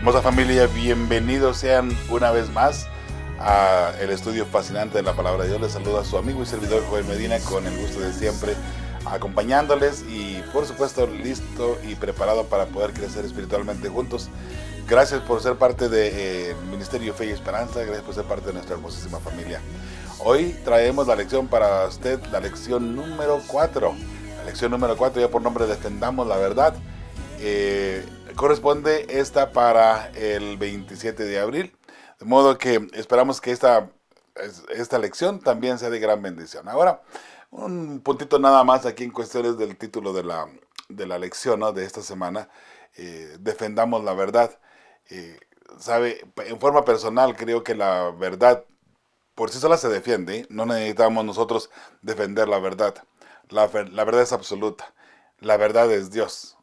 Hermosa familia, bienvenidos sean una vez más a el estudio fascinante de la palabra de Dios. Les saluda su amigo y servidor Joel Medina con el gusto de siempre acompañándoles y por supuesto listo y preparado para poder crecer espiritualmente juntos. Gracias por ser parte del Ministerio Fe y Esperanza, gracias por ser parte de nuestra hermosísima familia. Hoy traemos la lección para usted, la lección número 4. La lección número 4 ya por nombre Defendamos la Verdad. Corresponde esta para el 27 de abril, de modo que esperamos que esta lección también sea de gran bendición. Ahora, un puntito nada más aquí en cuestiones del título de la lección, ¿no?, de esta semana. Defendamos la verdad. Sabe, en forma personal creo que la verdad por sí sola se defiende, ¿eh? No necesitamos nosotros defender la verdad. La verdad es absoluta. La verdad es Dios.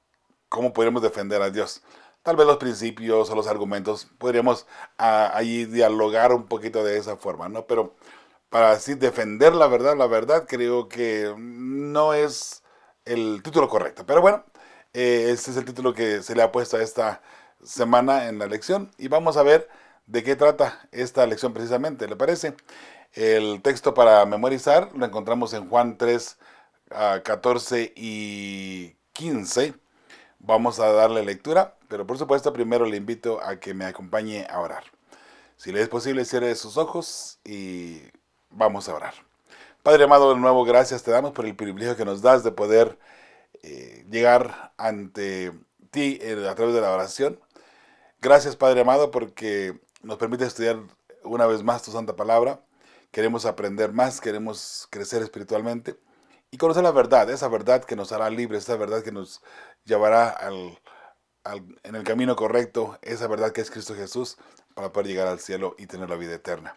¿Cómo podríamos defender a Dios? Tal vez los principios o los argumentos, podríamos allí dialogar un poquito de esa forma, ¿no? Pero para así defender la verdad creo que no es el título correcto. Pero bueno, este es el título que se le ha puesto a esta semana en la lección y vamos a ver de qué trata esta lección precisamente, ¿le parece? El texto para memorizar lo encontramos en Juan 3, 14 y 15. Vamos a darle lectura, pero por supuesto primero le invito a que me acompañe a orar. Si le es posible, cierre sus ojos y vamos a orar. Padre amado, de nuevo gracias te damos por el privilegio que nos das de poder llegar ante ti a través de la oración. Gracias Padre amado porque nos permite estudiar una vez más tu santa palabra. Queremos aprender más, queremos crecer espiritualmente y conocer la verdad, esa verdad que nos hará libres, esa verdad que nos llevará en el camino correcto, esa verdad que es Cristo Jesús, para poder llegar al cielo y tener la vida eterna.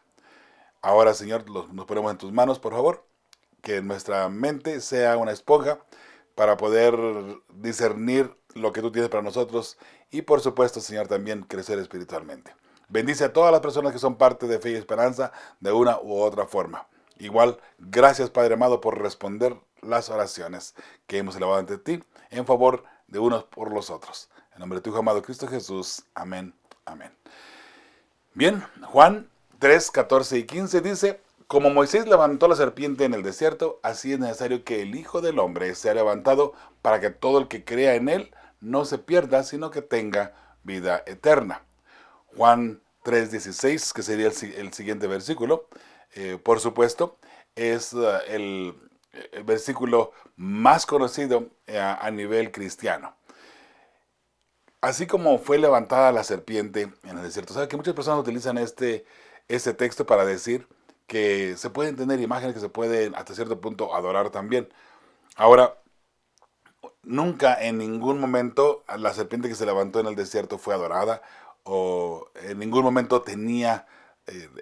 Ahora, Señor, nos ponemos en tus manos, por favor, que nuestra mente sea una esponja para poder discernir lo que tú tienes para nosotros y, por supuesto, Señor, también crecer espiritualmente. Bendice a todas las personas que son parte de Fe y Esperanza de una u otra forma. Igual, gracias Padre amado por responder las oraciones que hemos elevado ante ti en favor de unos por los otros. En nombre de tu Hijo amado Cristo Jesús. Amén. Amén. Bien, Juan 3, 14 y 15 dice: como Moisés levantó la serpiente en el desierto, así es necesario que el Hijo del Hombre sea levantado para que todo el que crea en él no se pierda, sino que tenga vida eterna. Juan 3:16, que sería el siguiente versículo, por supuesto, es el versículo más conocido a nivel cristiano. Así como fue levantada la serpiente en el desierto. ¿Sabe que muchas personas utilizan este texto para decir que se pueden tener imágenes que se pueden hasta cierto punto adorar también? Ahora, nunca en ningún momento la serpiente que se levantó en el desierto fue adorada o en ningún momento tenía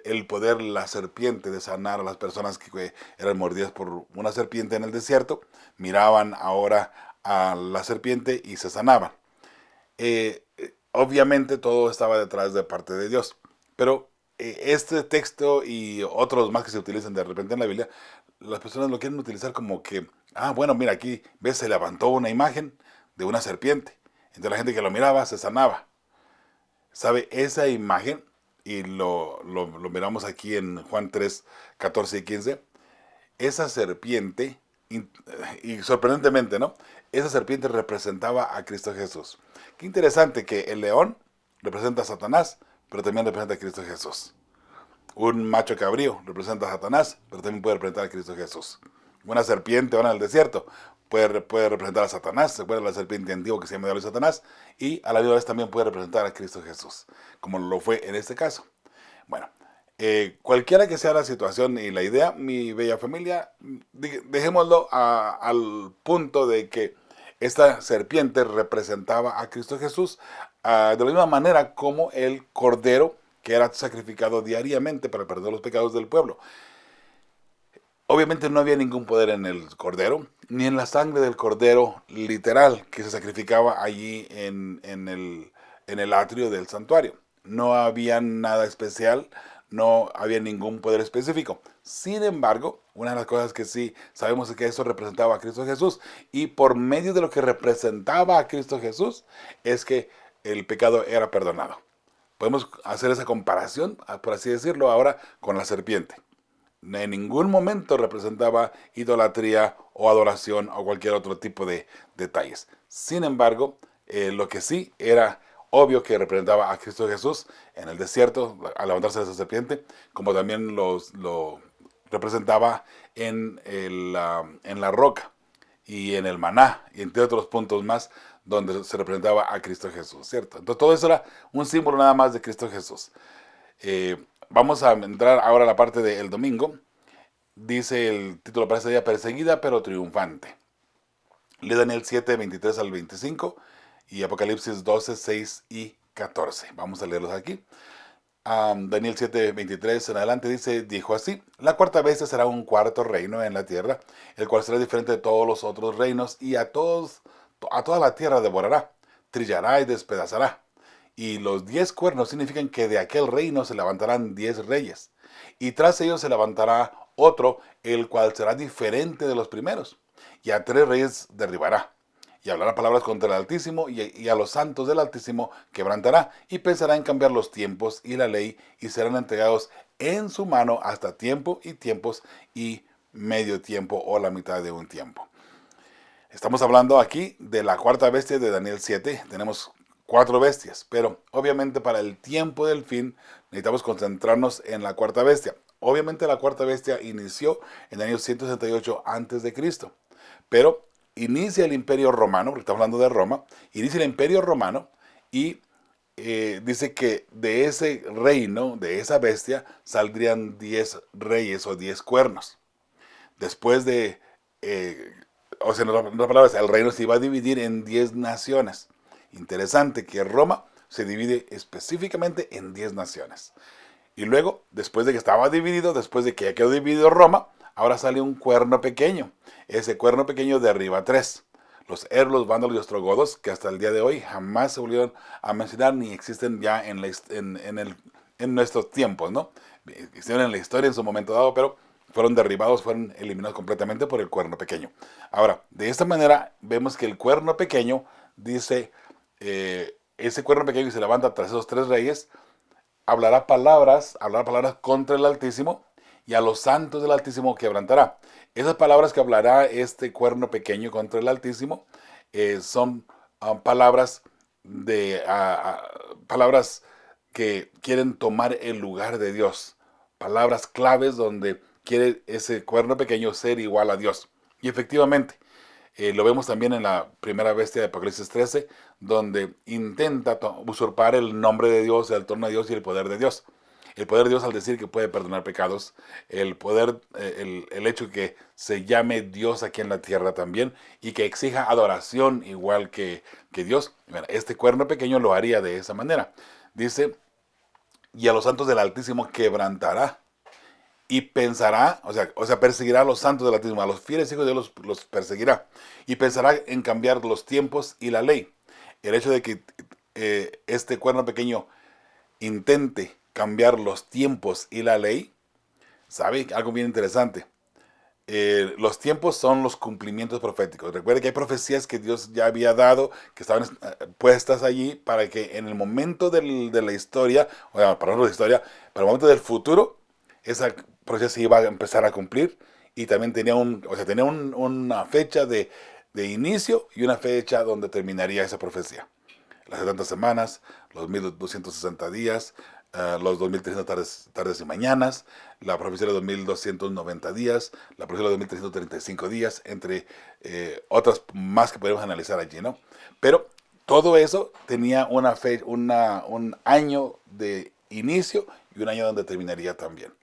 el poder la serpiente de sanar a las personas que eran mordidas por una serpiente en el desierto. Miraban ahora a la serpiente y se sanaban. Obviamente todo estaba detrás de parte de Dios, pero este texto y otros más que se utilizan de repente en la Biblia, las personas lo quieren utilizar como que, bueno, mira, aquí ves, se levantó una imagen de una serpiente, entonces la gente que lo miraba se sanaba. ¿Sabe? Esa imagen, y lo miramos aquí en Juan 3, 14 y 15, esa serpiente, y sorprendentemente, ¿no?, esa serpiente representaba a Cristo Jesús. Qué interesante que el león representa a Satanás, pero también representa a Cristo Jesús. Un macho cabrío representa a Satanás, pero también puede representar a Cristo Jesús. Una serpiente ahora en el desierto puede representar a Satanás, se puede la serpiente antigua que se llama Diablo y Satanás, y a la misma vez también puede representar a Cristo Jesús, como lo fue en este caso. Bueno, cualquiera que sea la situación y la idea, mi bella familia, dejémoslo al punto de que esta serpiente representaba a Cristo Jesús de la misma manera como el cordero que era sacrificado diariamente para perdonar los pecados del pueblo. Obviamente no había ningún poder en el cordero, ni en la sangre del cordero literal que se sacrificaba allí en el atrio del santuario. No había nada especial, no había ningún poder específico. Sin embargo, una de las cosas que sí sabemos es que eso representaba a Cristo Jesús, y por medio de lo que representaba a Cristo Jesús es que el pecado era perdonado. podemos hacer esa comparación, por así decirlo, ahora con la serpiente. En ningún momento representaba idolatría o adoración o cualquier otro tipo de detalles. Sin embargo, lo que sí era obvio que representaba a Cristo Jesús en el desierto, al levantarse de esa serpiente, como también lo representaba en la roca y en el maná, y entre otros puntos más, donde se representaba a Cristo Jesús, ¿cierto? Entonces todo eso era un símbolo nada más de Cristo Jesús. Vamos a entrar ahora a la parte del domingo. Dice el título para este día: perseguida pero triunfante. Lee Daniel 7, 23 al 25 y Apocalipsis 12, 6 y 14. Vamos a leerlos aquí. Daniel 7, 23 en adelante dice: dijo así: la cuarta bestia será un cuarto reino en la tierra, el cual será diferente de todos los otros reinos, y a toda la tierra devorará, trillará y despedazará. Y los 10 cuernos significan que de aquel reino se levantarán 10 reyes, y tras ellos se levantará otro, el cual será diferente de los primeros, y a 3 reyes derribará. Y hablará palabras contra el Altísimo, y a los santos del Altísimo quebrantará, y pensará en cambiar los tiempos y la ley, y serán entregados en su mano hasta tiempo y tiempos y medio tiempo, o la mitad de un tiempo. Estamos hablando aquí de la cuarta bestia de Daniel 7. Tenemos 4 bestias, pero obviamente para el tiempo del fin necesitamos concentrarnos en la cuarta bestia. Obviamente la cuarta bestia inició en el año 168 antes de Cristo, pero inicia el Imperio Romano, porque estamos hablando de Roma. Inicia el Imperio Romano y dice que de ese reino, de esa bestia, saldrían 10 reyes o 10 cuernos. Después de, o sea, en otras palabras, el reino se iba a dividir en 10 naciones. Interesante que Roma se divide específicamente en 10 naciones. Y luego, después de que estaba dividido, después de que ya quedó dividido Roma, ahora sale un cuerno pequeño. Ese cuerno pequeño derriba a 3. Los los vándalos y ostrogodos, que hasta el día de hoy jamás se volvieron a mencionar ni existen ya en nuestros tiempos, ¿no? Existieron en la historia en su momento dado, pero fueron derribados, fueron eliminados completamente por el cuerno pequeño. Ahora, de esta manera vemos que el cuerno pequeño dice, ese cuerno pequeño que se levanta tras esos 3 reyes, hablará palabras contra el Altísimo, y a los santos del Altísimo quebrantará. Esas palabras que hablará este cuerno pequeño contra el Altísimo son palabras palabras que quieren tomar el lugar de Dios. Palabras claves donde quiere ese cuerno pequeño ser igual a Dios. Y efectivamente, lo vemos también en la primera bestia de Apocalipsis 13, donde intenta usurpar el nombre de Dios, el trono de Dios y el poder de Dios. El poder de Dios al decir que puede perdonar pecados, el poder, el hecho que se llame Dios aquí en la tierra también, y que exija adoración igual que Dios. Bueno, este cuerno pequeño lo haría de esa manera. Dice: y a los santos del Altísimo quebrantará. Y pensará, o sea, perseguirá a los santos del Altísimo, a los fieles hijos de Dios los perseguirá. Y pensará en cambiar los tiempos y la ley. El hecho de que este cuerno pequeño intente cambiar los tiempos y la ley, ¿sabe? Algo bien interesante. Los tiempos son los cumplimientos proféticos. Recuerde que hay profecías que Dios ya había dado, que estaban puestas allí para que en el momento de la historia, o sea, para la historia, para el momento del futuro, esa profecía se iba a empezar a cumplir, y también tenía una fecha de inicio y una fecha donde terminaría esa profecía. Las 70 semanas, los 1260 días, los 2300 tardes y mañanas, la profecía de los 1290 días, la profecía de los 2335 días, entre otras más que podemos analizar allí, ¿no? Pero todo eso tenía un año de inicio y un año donde terminaría también.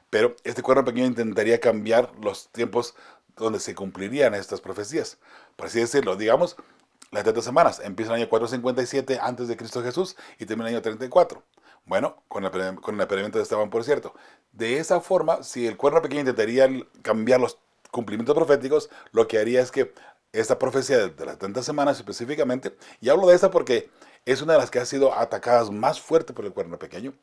Pero este cuerno pequeño intentaría cambiar los tiempos donde se cumplirían estas profecías. Por así decirlo, digamos, las 30 semanas empieza el año 457 antes de Cristo Jesús y termina el año 34. Bueno, con el experimento de Esteban, por cierto. De esa forma, si el cuerno pequeño intentaría cambiar los cumplimientos proféticos, lo que haría es que esta profecía de las 30 semanas específicamente, y hablo de esta porque es una de las que ha sido atacadas más fuerte por el cuerno pequeño,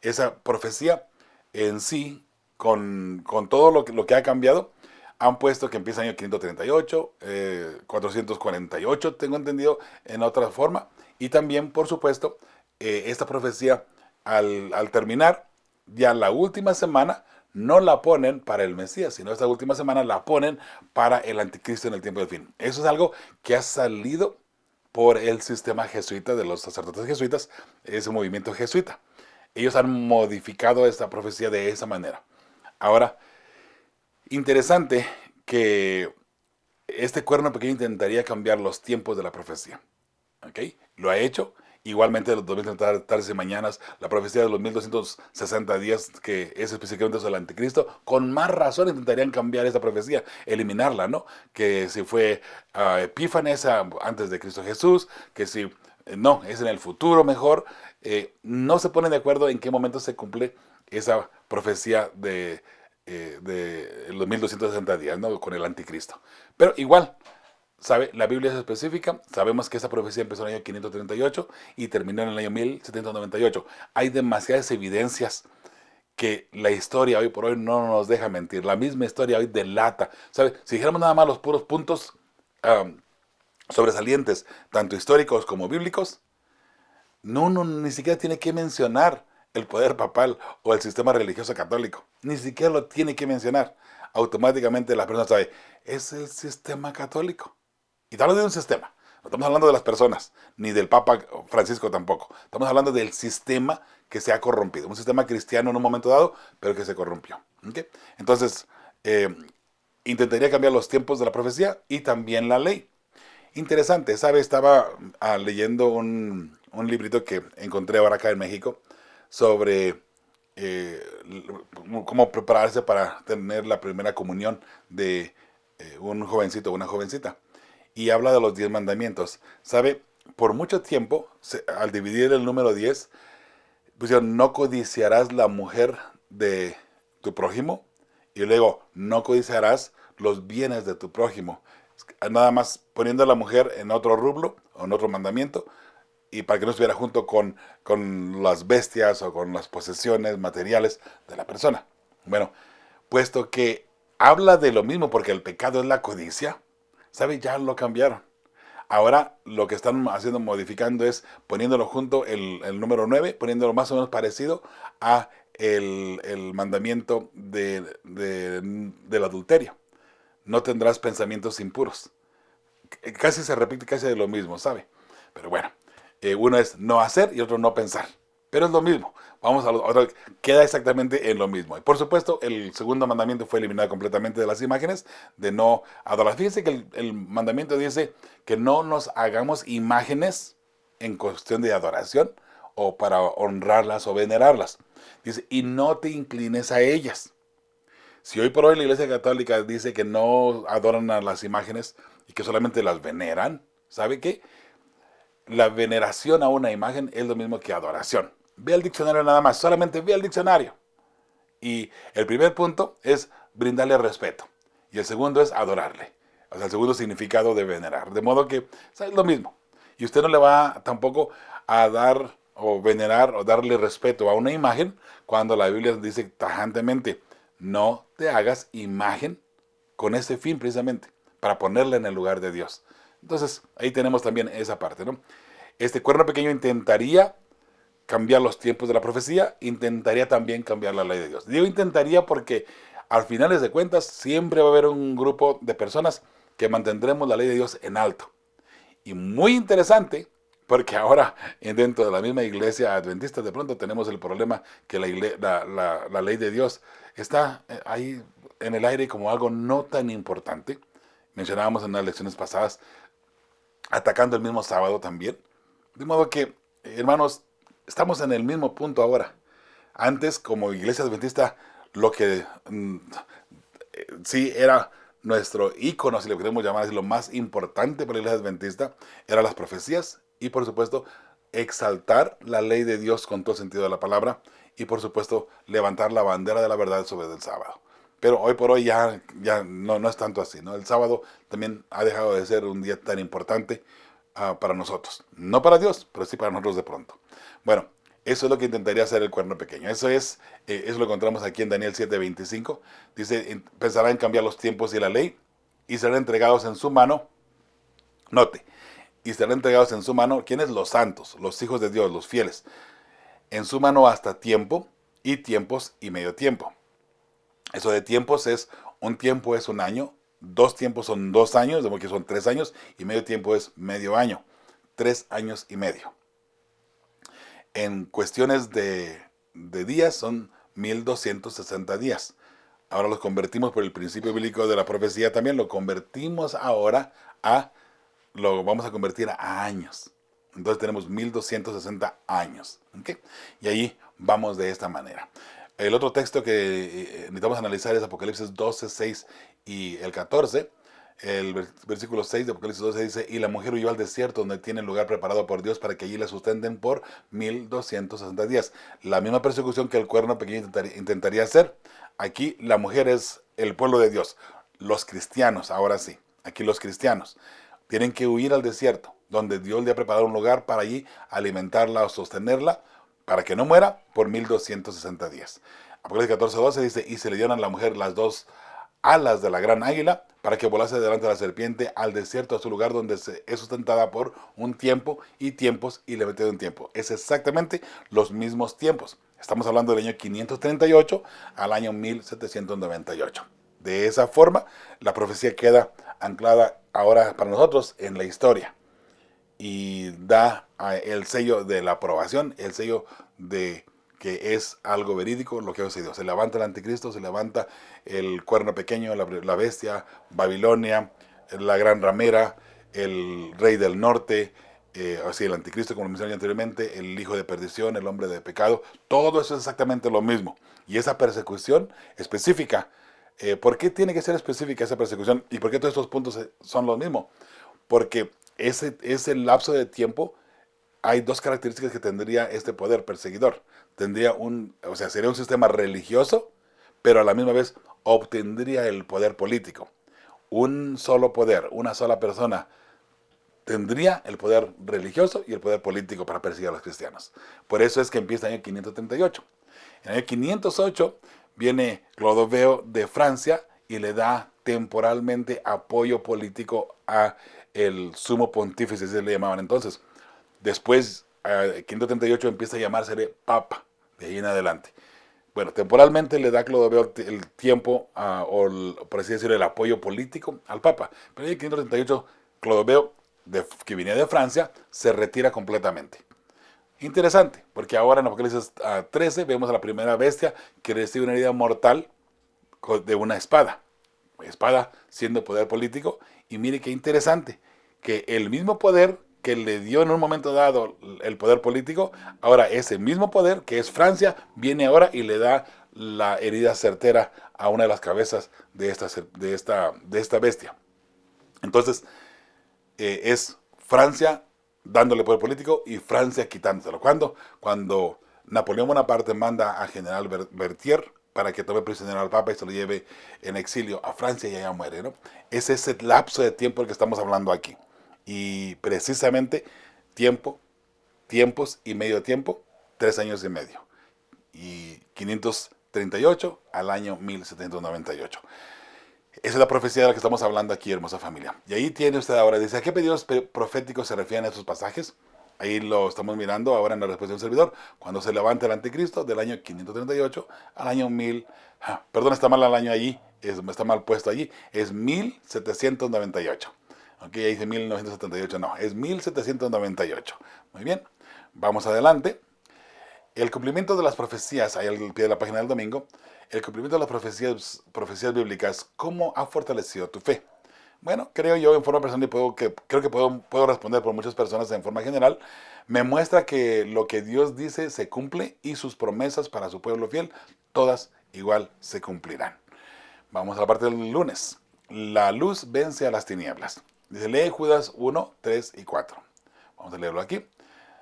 esa profecía en sí, con todo lo que ha cambiado, han puesto que empieza el año 538, 448, tengo entendido, en otra forma. Y también, por supuesto, esta profecía al terminar, ya la última semana no la ponen para el Mesías, sino esta última semana la ponen para el anticristo en el tiempo del fin. Eso es algo que ha salido por el sistema jesuita de los sacerdotes jesuitas, ese movimiento jesuita. Ellos han modificado esta profecía de esa manera. Ahora, interesante que este cuerno pequeño intentaría cambiar los tiempos de la profecía. ¿Ok? Lo ha hecho. Igualmente los 2030 tardes y mañanas, la profecía de los 1260 días, que es específicamente sobre el anticristo, con más razón intentarían cambiar esa profecía, eliminarla, ¿no? Que si fue Epífanes antes de Cristo Jesús, que si no, es en el futuro mejor. No se ponen de acuerdo en qué momento se cumple esa profecía de los 1260 días, ¿no? Con el anticristo. Pero igual, ¿sabe? La Biblia es específica, sabemos que esa profecía empezó en el año 538 y terminó en el año 1798. Hay demasiadas evidencias que la historia hoy por hoy no nos deja mentir. La misma historia hoy delata. ¿Sabe? Si dijéramos nada más los puros puntos sobresalientes, tanto históricos como bíblicos, no, uno ni siquiera tiene que mencionar el poder papal o el sistema religioso católico. Ni siquiera lo tiene que mencionar. Automáticamente la persona sabe, es el sistema católico. Y estamos hablando de un sistema. No estamos hablando de las personas, ni del Papa Francisco tampoco. Estamos hablando del sistema que se ha corrompido. Un sistema cristiano en un momento dado, pero que se corrompió. ¿Okay? Entonces, intentaría cambiar los tiempos de la profecía y también la ley. Interesante, ¿sabe? Estaba leyendo un librito que encontré ahora acá en México sobre eh, cómo prepararse para tener la primera comunión de un jovencito o una jovencita. Y habla de los 10 mandamientos. ¿Sabe? Por mucho tiempo, al dividir el número 10, pusieron, no codiciarás la mujer de tu prójimo. Y luego, no codiciarás los bienes de tu prójimo. Nada más poniendo a la mujer en otro rublo, o en otro mandamiento, y para que no estuviera junto con las bestias o con las posesiones materiales de la persona. Bueno, puesto que habla de lo mismo porque el pecado es la codicia, ¿sabe? Ya lo cambiaron. Ahora lo que están haciendo, modificando, es poniéndolo junto el número 9, poniéndolo más o menos parecido a el mandamiento del adulterio. No tendrás pensamientos impuros. Casi se repite casi de lo mismo, ¿sabe? Pero bueno, uno es no hacer y otro no pensar. Pero es lo mismo. Vamos a otro, queda exactamente en lo mismo. Y por supuesto, el segundo mandamiento fue eliminado completamente de las imágenes, de no adorar. Fíjense que el mandamiento dice que no nos hagamos imágenes en cuestión de adoración o para honrarlas o venerarlas. Dice, y no te inclines a ellas. Si hoy por hoy la Iglesia Católica dice que no adoran a las imágenes y que solamente las veneran, ¿sabe qué? La veneración a una imagen es lo mismo que adoración. Ve al diccionario nada más, solamente ve al diccionario. Y el primer punto es brindarle respeto. Y el segundo es adorarle. O sea, el segundo significado de venerar. De modo que es lo mismo. Y usted no le va tampoco a dar o venerar o darle respeto a una imagen cuando la Biblia dice tajantemente, no te hagas imagen con ese fin precisamente, para ponerla en el lugar de Dios. Entonces, ahí tenemos también esa parte, ¿no? Este cuerno pequeño intentaría cambiar los tiempos de la profecía, intentaría también cambiar la ley de Dios. Digo intentaría porque al finales de cuentas siempre va a haber un grupo de personas que mantendremos la ley de Dios en alto. Y muy interesante, porque ahora dentro de la misma iglesia adventista de pronto tenemos el problema que la ley de Dios está ahí en el aire como algo no tan importante. Mencionábamos en las lecciones pasadas, atacando el mismo sábado también. De modo que, hermanos, estamos en el mismo punto ahora. Antes, como iglesia adventista, lo que sí era nuestro ícono, si lo queremos llamar así, lo más importante para la iglesia adventista, eran las profecías y, por supuesto, exaltar la ley de Dios con todo sentido de la palabra y, por supuesto, levantar la bandera de la verdad sobre el sábado. Pero hoy por hoy ya no es tanto así, ¿no? El sábado también ha dejado de ser un día tan importante para nosotros. No para Dios, pero sí para nosotros de pronto. Bueno, eso es lo que intentaría hacer el cuerno pequeño. Eso lo encontramos aquí en Daniel 7:25. Dice, pensará en cambiar los tiempos y la ley y serán entregados en su mano. Note, y serán entregados en su mano, ¿quiénes? Los santos, los hijos de Dios, los fieles. en su mano hasta tiempo y tiempos y medio tiempo. Eso de tiempos es, un tiempo es un año, dos tiempos son 2 años, de modo que son 3 años, y medio tiempo es medio año, 3 años y medio. En cuestiones de días son 1260 días. Ahora los convertimos por el principio bíblico de la profecía también, lo convertimos ahora lo vamos a convertir a años. Entonces tenemos 1260 años. ¿Okay? Y ahí vamos de esta manera. El otro texto que necesitamos analizar es Apocalipsis 12, 6 y el 14. El versículo 6 de Apocalipsis 12 dice, y la mujer huyó al desierto donde tiene lugar preparado por Dios para que allí la sustenten por 1260 días. La misma persecución que el cuerno pequeño intentaría hacer. Aquí la mujer es el pueblo de Dios. Los cristianos, ahora sí. Aquí los cristianos tienen que huir al desierto, donde Dios le ha preparado un lugar para allí alimentarla o sostenerla, para que no muera por 1260 días. Apocalipsis 14:12 dice, y se le dieron a la mujer las dos alas de la gran águila, para que volase delante de la serpiente al desierto, a su lugar donde es sustentada por un tiempo y tiempos, y le metió un tiempo. Es exactamente los mismos tiempos. Estamos hablando del año 538 al año 1798. De esa forma, la profecía queda anclada ahora para nosotros en la historia y da el sello de la aprobación, el sello de que es algo verídico lo que ha sucedido. Se levanta el anticristo, se levanta el cuerno pequeño, la bestia, Babilonia, la gran ramera, el rey del norte, así el anticristo, como lo mencioné anteriormente, el hijo de perdición, el hombre de pecado. Todo eso es exactamente lo mismo. Y esa persecución específica, ¿por qué tiene que ser específica esa persecución? ¿Y por qué todos estos puntos son los mismos? Porque ese lapso de tiempo, hay dos características que tendría este poder perseguidor. Sería un sistema religioso, pero a la misma vez obtendría el poder político. Un solo poder, una sola persona, tendría el poder religioso y el poder político para perseguir a los cristianos. Por eso es que empieza el año 538. En el año 508 viene Clodoveo de Francia y le da temporalmente apoyo político a el sumo pontífice, así le llamaban entonces. Después, 538 empieza a llamarse Papa, de ahí en adelante. Bueno, temporalmente le da Clodoveo el tiempo, por así decirlo, el apoyo político al Papa. Pero en 538, Clodoveo, que venía de Francia, se retira completamente. Interesante, porque ahora en Apocalipsis 13 vemos a la primera bestia que recibe una herida mortal de una espada. Espada siendo poder político. Y mire qué interesante, que el mismo poder que le dio en un momento dado el poder político, ahora ese mismo poder, que es Francia, viene ahora y le da la herida certera a una de las cabezas de esta bestia. Entonces, es Francia dándole poder político y Francia quitándoselo. ¿Cuándo? Cuando Napoleón Bonaparte manda a General Berthier para que tome prisionero al Papa y se lo lleve en exilio a Francia y allá muere, ¿no? Ese es el lapso de tiempo del que estamos hablando aquí. Y precisamente tiempos y medio tiempo, 3 años y medio. Y 538 al año 1798. Esa es la profecía de la que estamos hablando aquí, hermosa familia. Y ahí tiene usted ahora, dice, ¿a qué periodos proféticos se refieren estos pasajes? Ahí lo estamos mirando ahora en la respuesta del servidor. Cuando se levanta el anticristo, del año 538 al año 1000. Perdón, está mal el año allí, está mal puesto allí. Es 1798. Ok, ahí dice 1978, no, es 1798. Muy bien, vamos adelante. El cumplimiento de las profecías, ahí al pie de la página del domingo, el cumplimiento de las profecías bíblicas, ¿cómo ha fortalecido tu fe? Bueno, creo yo en forma personal y creo que puedo responder por muchas personas en forma general, me muestra que lo que Dios dice se cumple y sus promesas para su pueblo fiel, todas igual se cumplirán. Vamos a la parte del lunes. La luz vence a las tinieblas. Dice, lee Judas 1, 3 y 4. Vamos a leerlo aquí.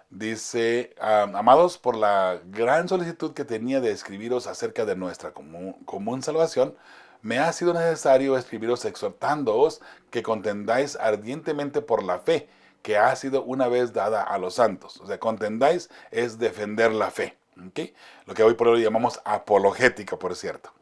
Dice, amados, por la gran solicitud que tenía de escribiros acerca de nuestra común salvación, me ha sido necesario escribiros exhortándoos que contendáis ardientemente por la fe que ha sido una vez dada a los santos. O sea, contendáis es defender la fe. ¿Okay? Lo que hoy por hoy llamamos apologética, por cierto.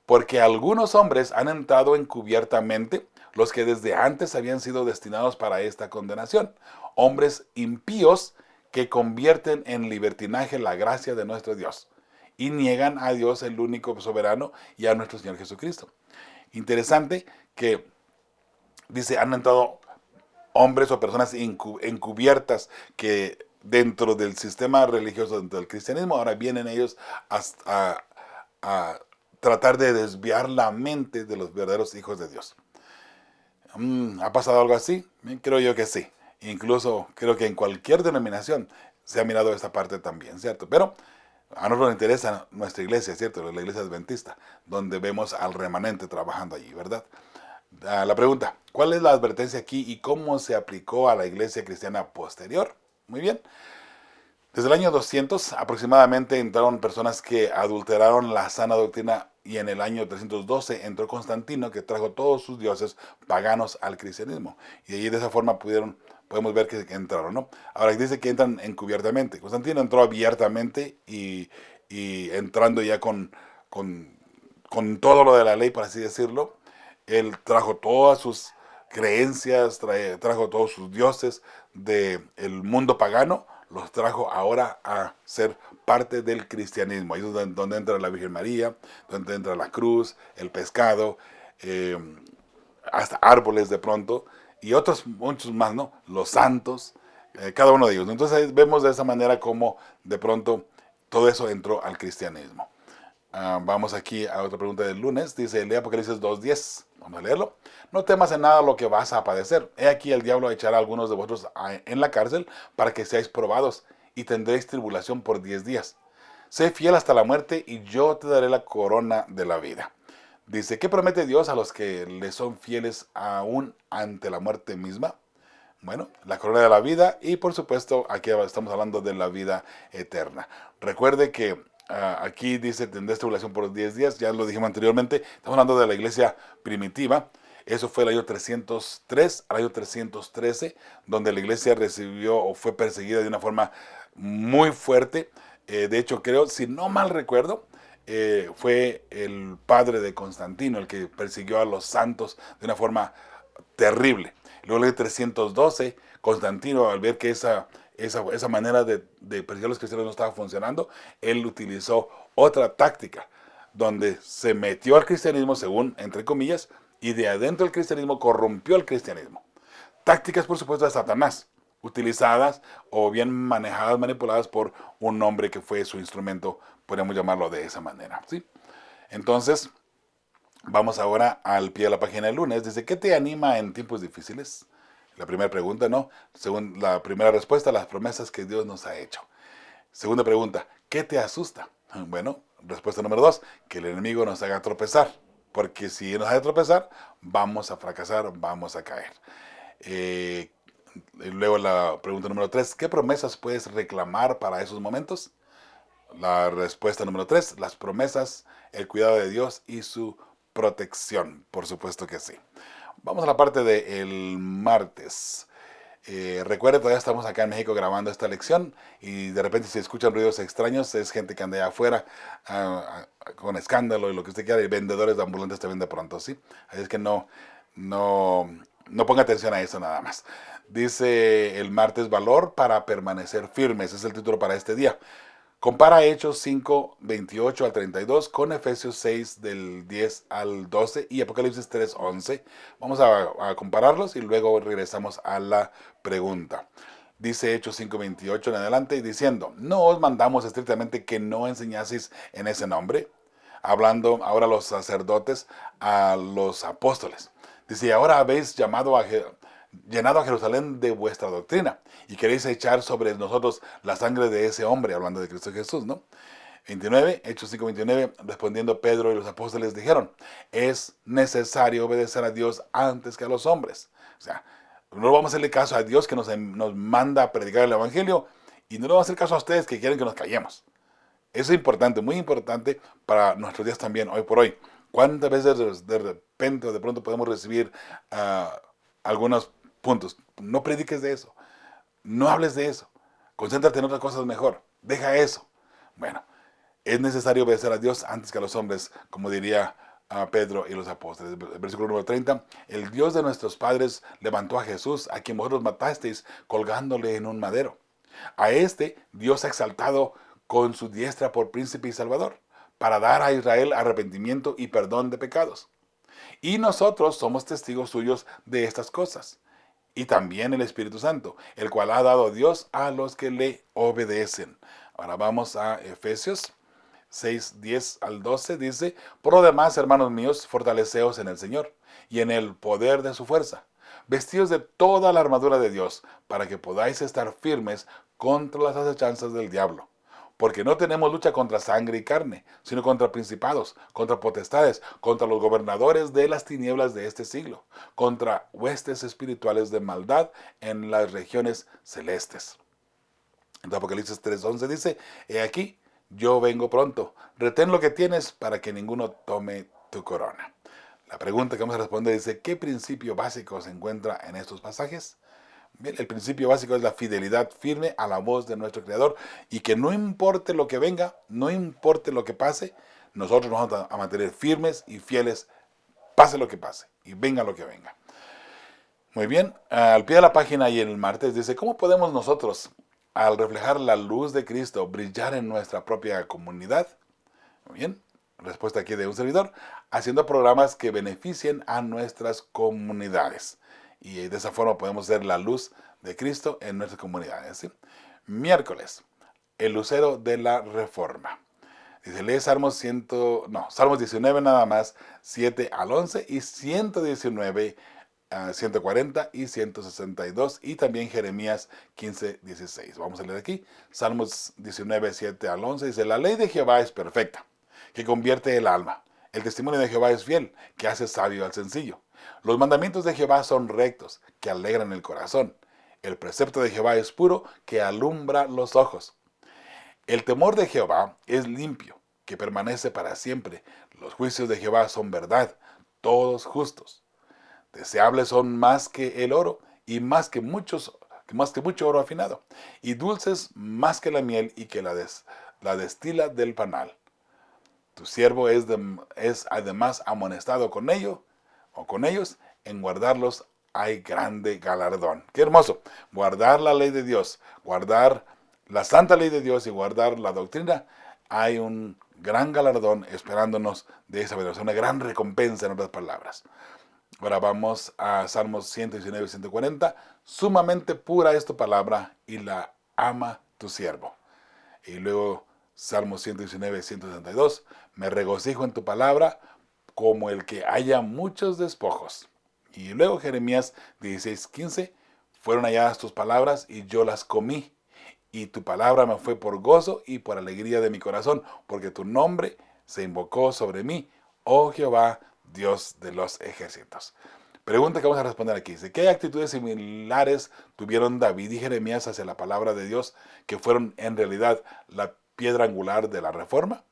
Porque algunos hombres han entrado encubiertamente, los que desde antes habían sido destinados para esta condenación. Hombres impíos que convierten en libertinaje la gracia de nuestro Dios y niegan a Dios el único soberano y a nuestro Señor Jesucristo. Interesante que dice, han entrado hombres o personas encubiertas que dentro del sistema religioso, dentro del cristianismo, ahora vienen ellos a tratar de desviar la mente de los verdaderos hijos de Dios. ¿Ha pasado algo así? Creo yo que sí. Incluso creo que en cualquier denominación se ha mirado esta parte también, ¿cierto? Pero a nosotros nos interesa nuestra iglesia, ¿cierto? La iglesia adventista, donde vemos al remanente trabajando allí, ¿verdad? La pregunta, ¿cuál es la advertencia aquí y cómo se aplicó a la iglesia cristiana posterior? Muy bien. Desde el año 200 aproximadamente entraron personas que adulteraron la sana doctrina y en el año 312 entró Constantino que trajo todos sus dioses paganos al cristianismo. Y allí de esa forma podemos ver que entraron, ¿no? Ahora dice que entran encubiertamente. Constantino entró abiertamente y entrando ya con todo lo de la ley, por así decirlo. Él trajo todas sus creencias, trajo todos sus dioses del mundo pagano, los trajo ahora a ser parte del cristianismo. Ahí es donde entra la Virgen María, donde entra la cruz, el pescado, eh, hasta árboles de pronto, y otros muchos más, ¿no? Los santos, cada uno de ellos. Entonces vemos de esa manera cómo de pronto todo eso entró al cristianismo. Vamos aquí a otra pregunta del lunes. Dice, lee Apocalipsis 2:10. Vamos a leerlo. No temas en nada lo que vas a padecer. He aquí el diablo echará a algunos de vosotros en la cárcel para que seáis probados y tendréis tribulación por 10 días. Sé fiel hasta la muerte y yo te daré la corona de la vida. Dice, ¿qué promete Dios a los que le son fieles aún ante la muerte misma? Bueno, la corona de la vida y por supuesto aquí estamos hablando de la vida eterna. Recuerde que aquí dice tendrás tribulación por 10 días, ya lo dijimos anteriormente, estamos hablando de la iglesia primitiva. Eso fue el año 303 al año 313, donde la iglesia recibió o fue perseguida de una forma muy fuerte. De hecho, creo, si no mal recuerdo, fue el padre de Constantino el que persiguió a los santos de una forma terrible. Luego en el 312, Constantino, al ver que esa manera de perseguir a los cristianos no estaba funcionando, él utilizó otra táctica, donde se metió al cristianismo, según, entre comillas, y de adentro del cristianismo corrompió el cristianismo. Tácticas, por supuesto, de Satanás, utilizadas o bien manejadas, manipuladas por un hombre que fue su instrumento, podríamos llamarlo de esa manera, ¿sí? Entonces, vamos ahora al pie de la página del lunes. Dice, ¿qué te anima en tiempos difíciles? La primera pregunta, ¿no? Según la primera respuesta, las promesas que Dios nos ha hecho. Segunda pregunta, ¿qué te asusta? Bueno, respuesta número 2, que el enemigo nos haga tropezar. Porque si nos hace tropezar, vamos a fracasar, vamos a caer. Luego la pregunta número 3, ¿qué promesas puedes reclamar para esos momentos? La respuesta número 3, las promesas, el cuidado de Dios y su protección. Por supuesto que sí. Vamos a la parte del martes. Recuerde, todavía estamos acá en México grabando esta lección y de repente si escuchan ruidos extraños es gente que anda allá afuera con escándalo y lo que usted quiera y vendedores de ambulantes también de pronto, ¿sí? Así es que no ponga atención a eso nada más. Dice el martes, valor para permanecer firmes, ese es el título para este día. Compara Hechos 5, 28 al 32 con Efesios 6 del 10 al 12 y Apocalipsis 3, 11. Vamos a compararlos y luego regresamos a la pregunta. Dice Hechos 5, 28 en adelante y diciendo, ¿no os mandamos estrictamente que no enseñaseis en ese nombre? Hablando ahora los sacerdotes a los apóstoles. Dice, y ahora habéis llenado a Jerusalén de vuestra doctrina y queréis echar sobre nosotros la sangre de ese hombre, hablando de Cristo Jesús, ¿no? 29, Hechos 5, 29, respondiendo Pedro y los apóstoles dijeron, es necesario obedecer a Dios antes que a los hombres. O sea, no vamos a hacerle caso a Dios que nos manda a predicar el evangelio y no le vamos a hacer caso a ustedes que quieren que nos callemos. Eso es importante, muy importante para nuestros días también, hoy por hoy. ¿Cuántas veces de repente o de pronto podemos recibir algunos puntos? No prediques de eso, no hables de eso, concéntrate en otras cosas mejor, deja eso. Bueno, es necesario obedecer a Dios antes que a los hombres, como diría Pedro y los apóstoles. El versículo número 30, el Dios de nuestros padres levantó a Jesús, a quien vosotros matasteis colgándole en un madero. A este Dios ha exaltado con su diestra por príncipe y salvador, para dar a Israel arrepentimiento y perdón de pecados. Y nosotros somos testigos suyos de estas cosas. Y también el Espíritu Santo, el cual ha dado Dios a los que le obedecen. Ahora vamos a Efesios 6, 10 al 12, dice: por lo demás, hermanos míos, fortaleceos en el Señor y en el poder de su fuerza. Vestidos de toda la armadura de Dios, para que podáis estar firmes contra las acechanzas del diablo. Porque no tenemos lucha contra sangre y carne, sino contra principados, contra potestades, contra los gobernadores de las tinieblas de este siglo, contra huestes espirituales de maldad en las regiones celestes. En Apocalipsis 3:11 dice: he aquí, yo vengo pronto, retén lo que tienes para que ninguno tome tu corona. La pregunta que vamos a responder dice: ¿qué principio básico se encuentra en estos pasajes? Bien, el principio básico es la fidelidad firme a la voz de nuestro Creador, y que no importe lo que venga, no importe lo que pase, nosotros nos vamos a mantener firmes y fieles, pase lo que pase y venga lo que venga. Muy bien, al pie de la página y el martes dice: ¿cómo podemos nosotros, al reflejar la luz de Cristo, brillar en nuestra propia comunidad? Muy bien, respuesta aquí de un servidor: haciendo programas que beneficien a nuestras comunidades. Y de esa forma podemos ser la luz de Cristo en nuestras comunidades, ¿sí? Miércoles, el lucero de la reforma. Dice, lee Salmos 19 nada más, 7 al 11, y 119, 140 y 162, y también Jeremías 15, 16. Vamos a leer aquí, Salmos 19, 7 al 11, dice: la ley de Jehová es perfecta, que convierte el alma. El testimonio de Jehová es fiel, que hace sabio al sencillo. Los mandamientos de Jehová son rectos, que alegran el corazón. El precepto de Jehová es puro, que alumbra los ojos. El temor de Jehová es limpio, que permanece para siempre. Los juicios de Jehová son verdad, todos justos. Deseables son más que el oro, y más que mucho oro afinado, y dulces más que la miel y que la destila del panal. Tu siervo es además amonestado con ellos, en guardarlos hay grande galardón. Qué hermoso, guardar la ley de Dios, guardar la santa ley de Dios y guardar la doctrina, hay un gran galardón esperándonos de esa manera, una gran recompensa, en otras palabras. Ahora vamos a Salmos 119 y 140. Sumamente pura es tu palabra y la ama tu siervo. Y luego Salmos 119 y 162. Me regocijo en tu palabra como el que haya muchos despojos. Y luego Jeremías 16, 15. Fueron halladas tus palabras y yo las comí. Y tu palabra me fue por gozo y por alegría de mi corazón, porque tu nombre se invocó sobre mí, oh Jehová, Dios de los ejércitos. Pregunta que vamos a responder aquí. Dice: ¿qué actitudes similares tuvieron David y Jeremías hacia la palabra de Dios, que fueron en realidad la piedra angular de la reforma?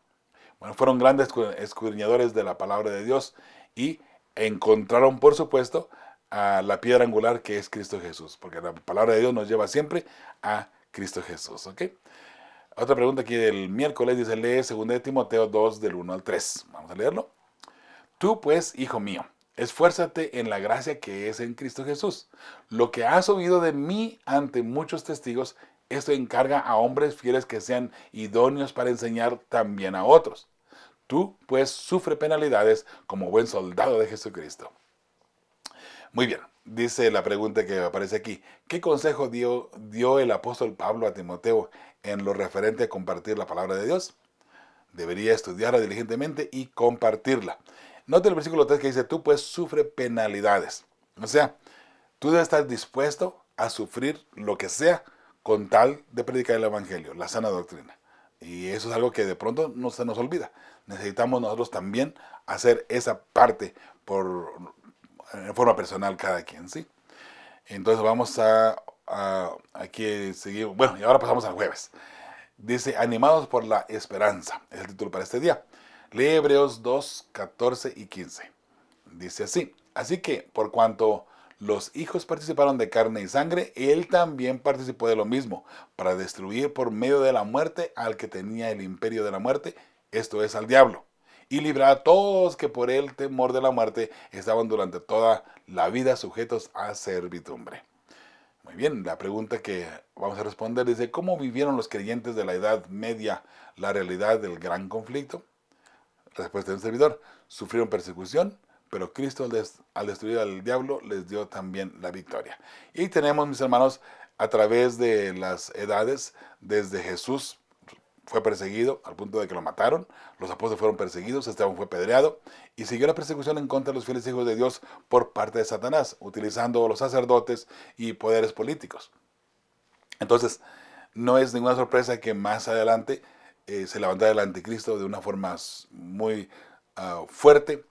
Bueno, fueron grandes escudriñadores de la palabra de Dios y encontraron, por supuesto, a la piedra angular, que es Cristo Jesús, porque la palabra de Dios nos lleva siempre a Cristo Jesús, ¿ok? Otra pregunta aquí del miércoles dice: lee 2 de Timoteo 2 del 1 al 3. Vamos a leerlo. Tú pues, hijo mío, esfuérzate en la gracia que es en Cristo Jesús. Lo que has oído de mí ante muchos testigos, esto encarga a hombres fieles que sean idóneos para enseñar también a otros. Tú pues sufre penalidades como buen soldado de Jesucristo. Muy bien, dice la pregunta que aparece aquí: ¿qué consejo dio el apóstol Pablo a Timoteo en lo referente a compartir la palabra de Dios? Debería estudiarla diligentemente y compartirla. Note el versículo 3 que dice: tú pues sufre penalidades. O sea, tú debes estar dispuesto a sufrir lo que sea con tal de predicar el evangelio, la sana doctrina. Y eso es algo que de pronto no se nos olvida. Necesitamos nosotros también hacer esa parte en forma personal, cada quien, ¿sí? Entonces vamos a aquí seguir. Bueno, y ahora pasamos al jueves. Dice: animados por la esperanza, es el título para este día. Lee Hebreos 2, 14 y 15. Dice así: así que, por cuanto los hijos participaron de carne y sangre, él también participó de lo mismo, para destruir por medio de la muerte al que tenía el imperio de la muerte, esto es, al diablo, y librar a todos que por el temor de la muerte estaban durante toda la vida sujetos a servidumbre. Muy bien, la pregunta que vamos a responder dice, ¿cómo vivieron los creyentes de la Edad Media la realidad del gran conflicto? Respuesta del servidor, sufrieron persecución, pero Cristo al destruir al diablo les dio también la victoria. Y tenemos, mis hermanos, a través de las edades, desde Jesús fue perseguido al punto de que lo mataron, los apóstoles fueron perseguidos, Esteban fue pedreado y siguió la persecución en contra de los fieles hijos de Dios por parte de Satanás, utilizando los sacerdotes y poderes políticos. Entonces, no es ninguna sorpresa que más adelante se levantara el anticristo de una forma muy fuerte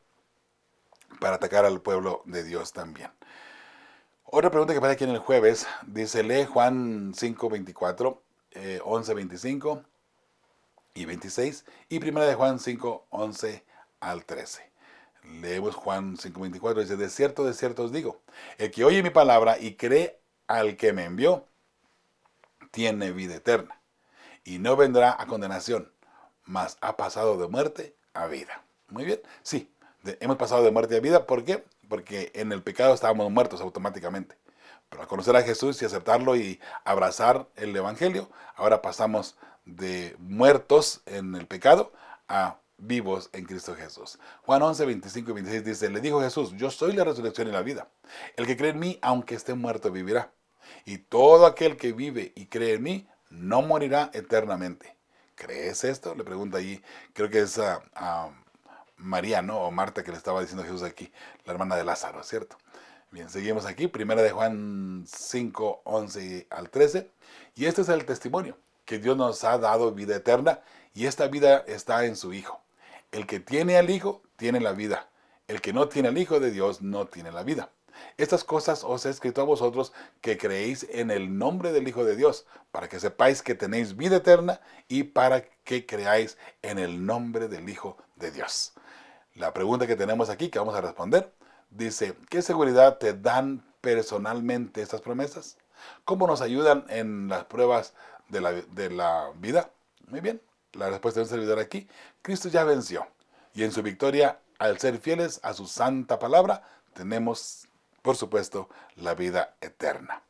para atacar al pueblo de Dios también. Otra pregunta que aparece aquí en el jueves, dice, lee Juan 5, 24, 11, 25 y 26, y primera de Juan 5, 11 al 13. Leemos Juan 5, 24, dice, de cierto os digo, el que oye mi palabra y cree al que me envió, tiene vida eterna, y no vendrá a condenación, mas ha pasado de muerte a vida. Muy bien, sí, hemos pasado de muerte a vida, ¿por qué? Porque en el pecado estábamos muertos automáticamente. Pero al conocer a Jesús y aceptarlo y abrazar el Evangelio, ahora pasamos de muertos en el pecado a vivos en Cristo Jesús. Juan 11, 25 y 26 dice, le dijo Jesús, yo soy la resurrección y la vida. El que cree en mí, aunque esté muerto, vivirá. Y todo aquel que vive y cree en mí, no morirá eternamente. ¿Crees esto? Le pregunta allí, creo que es a María, ¿no? O Marta, que le estaba diciendo a Jesús aquí, la hermana de Lázaro, ¿cierto? Bien, seguimos aquí, primera de Juan 5, 11 al 13. Y este es el testimonio, que Dios nos ha dado vida eterna, y esta vida está en su Hijo. El que tiene al Hijo, tiene la vida. El que no tiene al Hijo de Dios, no tiene la vida. Estas cosas os he escrito a vosotros que creéis en el nombre del Hijo de Dios, para que sepáis que tenéis vida eterna y para que creáis en el nombre del Hijo de Dios. La pregunta que tenemos aquí, que vamos a responder, dice, ¿qué seguridad te dan personalmente estas promesas? ¿Cómo nos ayudan en las pruebas de la vida? Muy bien, la respuesta del servidor aquí, Cristo ya venció. Y en su victoria, al ser fieles a su santa palabra, tenemos, por supuesto, la vida eterna.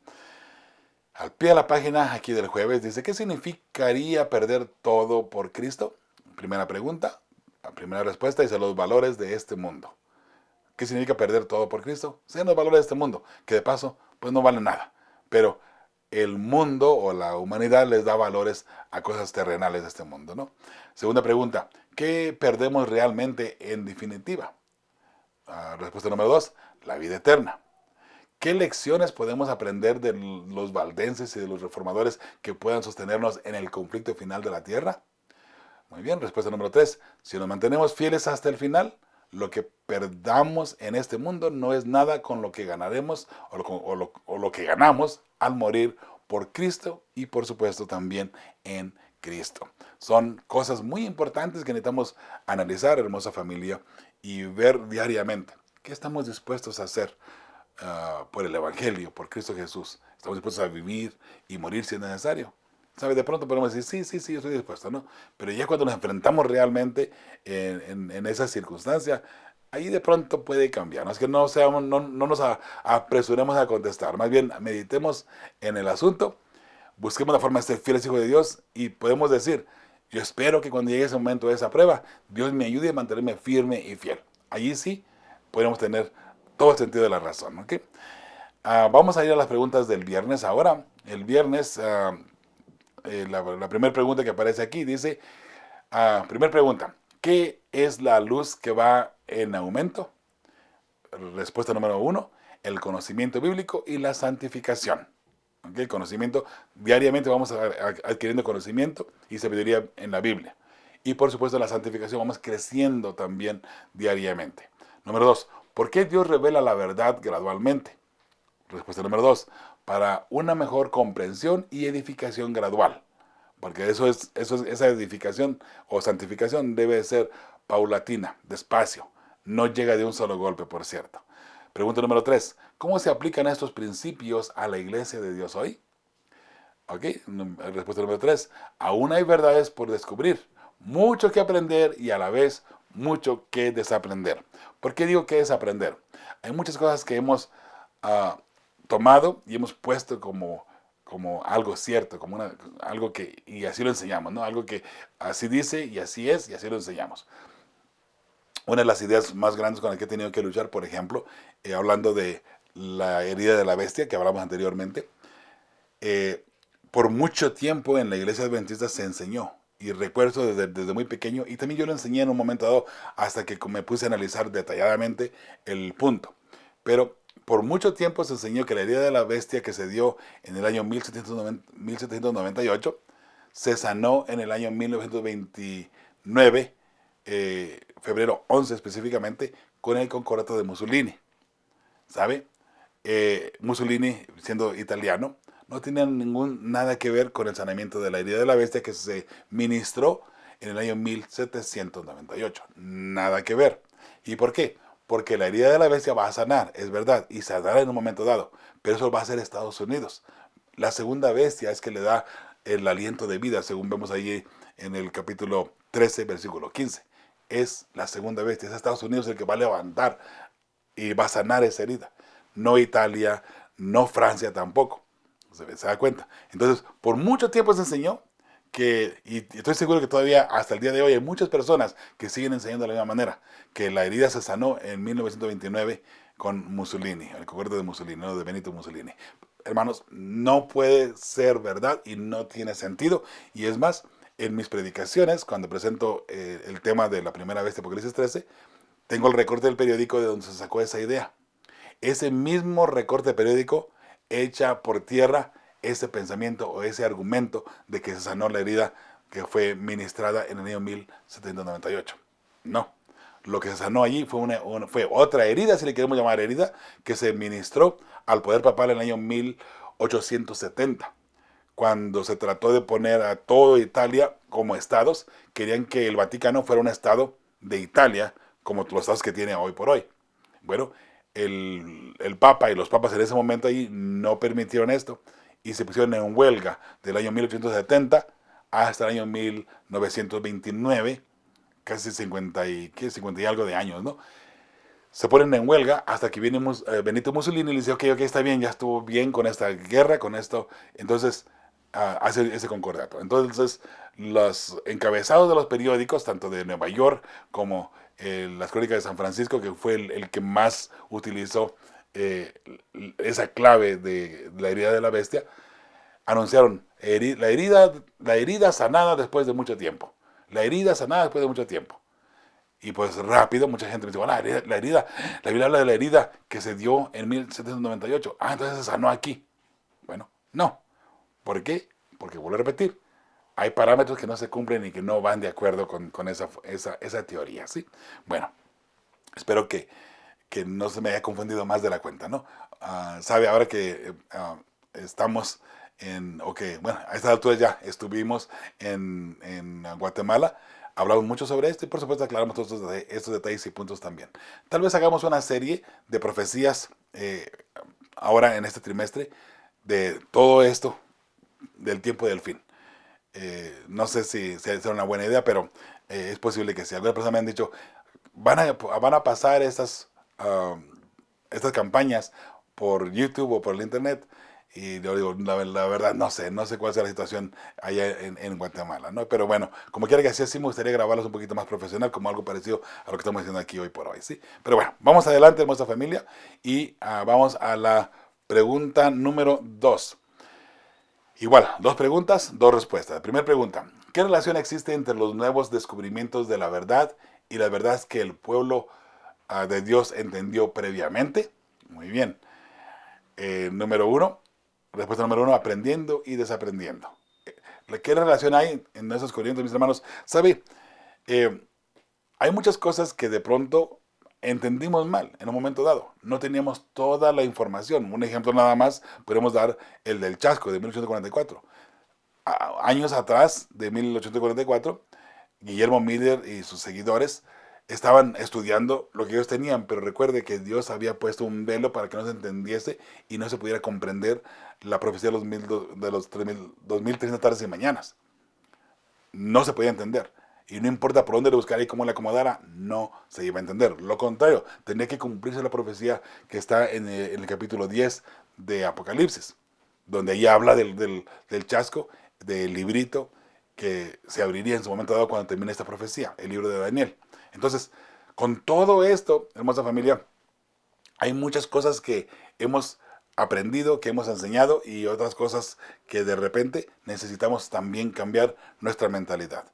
Al pie de la página aquí del jueves dice, ¿qué significaría perder todo por Cristo? Primera pregunta, la primera respuesta dice, los valores de este mundo. ¿Qué significa perder todo por Cristo? Sean los valores de este mundo, que de paso, pues no valen nada. Pero el mundo o la humanidad les da valores a cosas terrenales de este mundo, ¿no? Segunda pregunta, ¿qué perdemos realmente en definitiva? Respuesta número 2, la vida eterna. ¿Qué lecciones podemos aprender de los valdenses y de los reformadores que puedan sostenernos en el conflicto final de la tierra? Muy bien, respuesta número 3. Si nos mantenemos fieles hasta el final, lo que perdamos en este mundo no es nada con lo que ganaremos o lo que ganamos al morir por Cristo y por supuesto también en Cristo. Son cosas muy importantes que necesitamos analizar, hermosa familia, y ver diariamente. ¿Qué estamos dispuestos a hacer por el Evangelio, por Cristo Jesús? ¿Estamos dispuestos a vivir y morir si es necesario? ¿Sabe? De pronto podemos decir, sí, yo estoy dispuesto, ¿no? Pero ya cuando nos enfrentamos realmente en esa circunstancia, ahí de pronto puede cambiar. No es que no nos apresuremos a contestar, más bien meditemos en el asunto, busquemos la forma de ser fieles hijos de Dios y podemos decir, yo espero que cuando llegue ese momento de esa prueba, Dios me ayude a mantenerme firme y fiel. Allí sí podemos tener todo el sentido de la razón, ¿ok? Vamos a ir a las preguntas del viernes ahora. El viernes, la primera pregunta que aparece aquí dice, primera pregunta, ¿qué es la luz que va en aumento? Respuesta número 1, el conocimiento bíblico y la santificación. ¿Okay? El conocimiento, diariamente vamos adquiriendo conocimiento y sabiduría en la Biblia. Y por supuesto la santificación, vamos creciendo también diariamente. Número 2, ¿por qué Dios revela la verdad gradualmente? Respuesta número 2, para una mejor comprensión y edificación gradual. Porque esa edificación o santificación debe ser paulatina, despacio. No llega de un solo golpe, por cierto. Pregunta número 3, ¿cómo se aplican estos principios a la iglesia de Dios hoy? Ok, respuesta número 3, aún hay verdades por descubrir, mucho que aprender y a la vez mucho que desaprender. ¿Por qué digo que desaprender? Hay muchas cosas que hemos tomado y hemos puesto como algo cierto, algo que, y así lo enseñamos, ¿no? Algo que así dice y así es y así lo enseñamos. Una de las ideas más grandes con las que he tenido que luchar, por ejemplo, hablando de la herida de la bestia que hablamos anteriormente, eh, por mucho tiempo en la iglesia adventista se enseñó, y recuerdo desde muy pequeño, y también yo lo enseñé en un momento dado, hasta que me puse a analizar detalladamente el punto. Pero por mucho tiempo se enseñó que la herida de la bestia que se dio en el año 1798 se sanó en el año 1929, febrero 11 específicamente, con el concordato de Mussolini. ¿Sabe? Mussolini, siendo italiano, no tenía nada que ver con el saneamiento de la herida de la bestia que se ministró en el año 1798. Nada que ver. ¿Y por qué? Porque la herida de la bestia va a sanar, es verdad, y sanará en un momento dado, pero eso va a ser Estados Unidos. La segunda bestia es que le da el aliento de vida, según vemos ahí en el capítulo 13, versículo 15. Es la segunda bestia, es Estados Unidos el que va a levantar y va a sanar esa herida. No Italia, no Francia tampoco. ¿Se da cuenta? Entonces, por mucho tiempo se enseñó y estoy seguro que todavía hasta el día de hoy hay muchas personas que siguen enseñando de la misma manera, que la herida se sanó en 1929 con Mussolini, el concordato de Mussolini, no de Benito Mussolini. Hermanos, no puede ser verdad y no tiene sentido. Y es más, en mis predicaciones, cuando presento el tema de la primera vez de Apocalipsis 13, tengo el recorte del periódico de donde se sacó esa idea. Ese mismo recorte periódico echa por tierra ese pensamiento o ese argumento de que se sanó la herida que fue ministrada en el año 1798. No, lo que se sanó allí fue otra herida, si le queremos llamar herida, que se ministró al poder papal en el año 1870. Cuando se trató de poner a toda Italia como estados, querían que el Vaticano fuera un estado de Italia, como los estados que tiene hoy por hoy. Bueno, el Papa y los papas en ese momento ahí no permitieron esto y se pusieron en huelga del año 1870 hasta el año 1929, casi 50 y algo de años, ¿no? Se ponen en huelga hasta que viene Benito Mussolini y le dice, ok, está bien, ya estuvo bien con esta guerra, con esto. Entonces hace ese concordato. Entonces los encabezados de los periódicos, tanto de Nueva York como las Crónicas de San Francisco, que fue el que más utilizó esa clave de la herida de la bestia, anunciaron la herida sanada después de mucho tiempo. La herida sanada después de mucho tiempo. Y pues rápido, mucha gente me dice, bueno, la Biblia habla de la herida que se dio en 1798. Ah, entonces se sanó aquí. Bueno, no. ¿Por qué? Porque vuelvo a repetir, hay parámetros que no se cumplen y que no van de acuerdo con esa teoría, ¿sí? Bueno, espero que no se me haya confundido más de la cuenta, ¿no? Sabe, ahora que estamos bueno, a esta altura ya estuvimos en Guatemala, hablamos mucho sobre esto y por supuesto aclaramos todos estos detalles y puntos también. Tal vez hagamos una serie de profecías ahora en este trimestre de todo esto del tiempo del fin. No sé si será una buena idea, pero es posible que sí. Algunas personas me han dicho, van a pasar estas campañas por YouTube o por el Internet. Y yo digo, la verdad, no sé cuál sea la situación allá en Guatemala, ¿no? Pero bueno, como quiera que sea, sí me gustaría grabarlos un poquito más profesional, como algo parecido a lo que estamos haciendo aquí hoy por hoy, ¿sí? Pero bueno, vamos adelante, hermosa familia, y vamos a la pregunta número 2. Igual, 2 preguntas, 2 respuestas. Primera pregunta, ¿qué relación existe entre los nuevos descubrimientos de la verdad y las verdades que el pueblo de Dios entendió previamente? Muy bien. Respuesta número 1, aprendiendo y desaprendiendo. ¿Qué relación hay en esos descubrimientos, mis hermanos? ¿Sabe? Hay muchas cosas que de pronto entendimos mal en un momento dado. No teníamos toda la información. Un ejemplo nada más, podemos dar el del chasco de 1844. Años atrás de 1844, Guillermo Miller y sus seguidores estaban estudiando lo que ellos tenían, pero recuerde que Dios había puesto un velo para que no se entendiese y no se pudiera comprender la profecía de los 2300 tardes y mañanas. No se podía entender. Y no importa por dónde le buscara y cómo le acomodara, no se iba a entender. Lo contrario, tenía que cumplirse la profecía que está en el capítulo 10 de Apocalipsis, donde ahí habla del chasco, del librito que se abriría en su momento dado cuando termine esta profecía, el libro de Daniel. Entonces, con todo esto, hermosa familia, hay muchas cosas que hemos aprendido, que hemos enseñado y otras cosas que de repente necesitamos también cambiar nuestra mentalidad.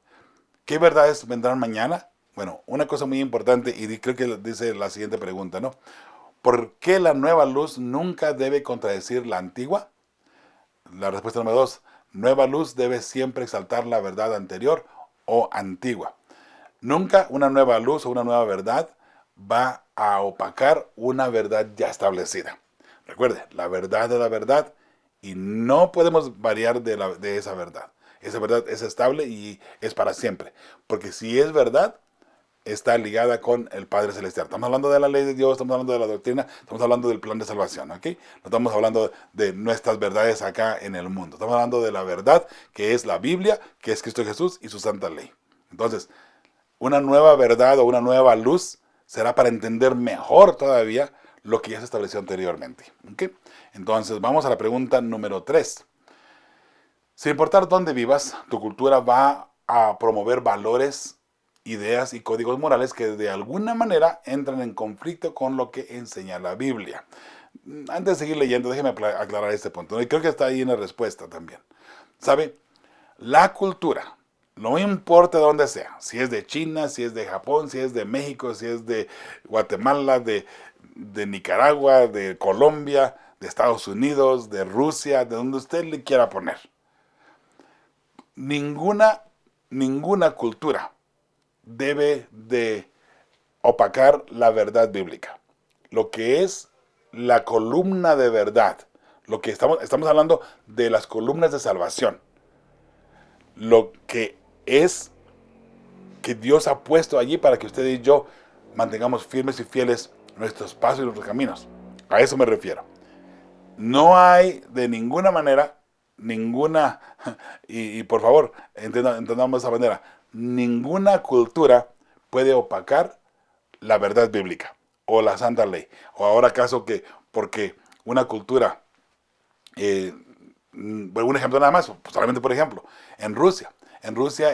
¿Qué verdades vendrán mañana? Bueno, una cosa muy importante y creo que dice la siguiente pregunta, ¿no? ¿Por qué la nueva luz nunca debe contradecir la antigua? La respuesta número 2, nueva luz debe siempre exaltar la verdad anterior o antigua. Nunca una nueva luz o una nueva verdad va a opacar una verdad ya establecida. Recuerde, la verdad es la verdad y no podemos variar de esa verdad. Esa verdad es estable y es para siempre. Porque si es verdad, está ligada con el Padre Celestial. Estamos hablando de la ley de Dios, estamos hablando de la doctrina, estamos hablando del plan de salvación, ¿ok? No estamos hablando de nuestras verdades acá en el mundo. Estamos hablando de la verdad que es la Biblia, que es Cristo Jesús y su santa ley. Entonces, una nueva verdad o una nueva luz será para entender mejor todavía lo que ya se estableció anteriormente, ¿ok? Entonces, vamos a la pregunta número 3. Sin importar dónde vivas, tu cultura va a promover valores, ideas y códigos morales que de alguna manera entran en conflicto con lo que enseña la Biblia. Antes de seguir leyendo, déjeme aclarar este punto, ¿no? Y creo que está ahí en la respuesta también. ¿Sabe? La cultura, no importa dónde sea, si es de China, si es de Japón, si es de México, si es de Guatemala, de Nicaragua, de Colombia, de Estados Unidos, de Rusia, de donde usted le quiera poner. Ninguna cultura debe de opacar la verdad bíblica. Lo que es la columna de verdad, lo que estamos hablando de las columnas de salvación, lo que es que Dios ha puesto allí para que usted y yo mantengamos firmes y fieles nuestros pasos y nuestros caminos. A eso me refiero. No hay de ninguna manera, y por favor, entendamos de esa manera, ninguna cultura puede opacar la verdad bíblica o la santa ley. O ahora acaso que porque una cultura, un ejemplo nada más, pues solamente por ejemplo, en Rusia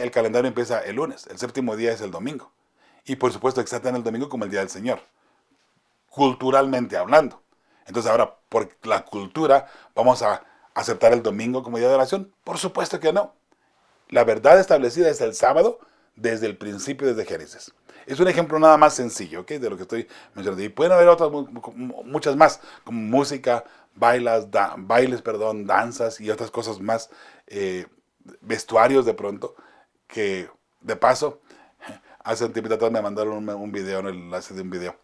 el calendario empieza el lunes, el séptimo día es el domingo. Y por supuesto exaltan el domingo como el día del Señor, culturalmente hablando. Entonces ahora, por la cultura, ¿vamos a aceptar el domingo como día de oración? Por supuesto que no. La verdad establecida es el sábado desde el principio, desde Génesis. Es un ejemplo nada más sencillo, ¿ok? De lo que estoy mencionando. Y pueden haber otras, muchas más, como música, bailes, danzas y otras cosas más, vestuarios de pronto, que de paso, hace un tiempo atrás me mandaron un video, el enlace de un video.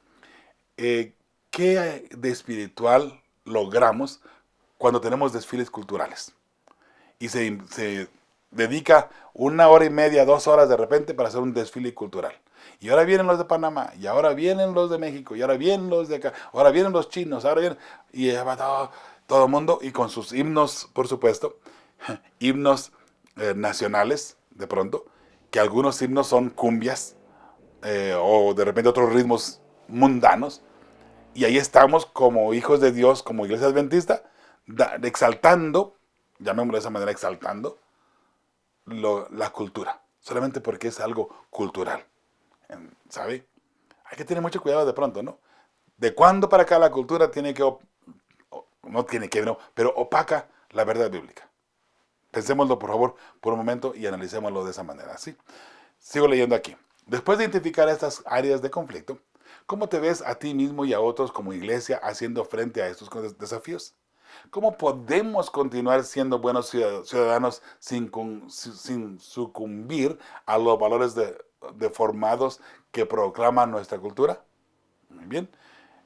¿Qué de espiritual logramos cuando tenemos desfiles culturales? Y se dedica 1 hora y media, 2 horas de repente para hacer un desfile cultural. Y ahora vienen los de Panamá, y ahora vienen los de México, y ahora vienen los de acá, ahora vienen los chinos, ahora vienen, y va todo el mundo, y con sus himnos, por supuesto, himnos nacionales, de pronto, que algunos himnos son cumbias, o de repente otros ritmos mundanos, y ahí estamos como hijos de Dios, como iglesia adventista, exaltando, llamémoslo de esa manera, exaltando la cultura, solamente porque es algo cultural, ¿sabe? Hay que tener mucho cuidado de pronto, ¿no? De cuándo para acá la cultura tiene que, no tiene que, no, pero opaca la verdad bíblica. Pensémoslo, por favor, por un momento y analicémoslo de esa manera, ¿sí? Sigo leyendo aquí. Después de identificar estas áreas de conflicto, ¿cómo te ves a ti mismo y a otros como iglesia haciendo frente a estos desafíos? ¿Cómo podemos continuar siendo buenos ciudadanos sin sucumbir a los valores deformados que proclama nuestra cultura? Muy bien.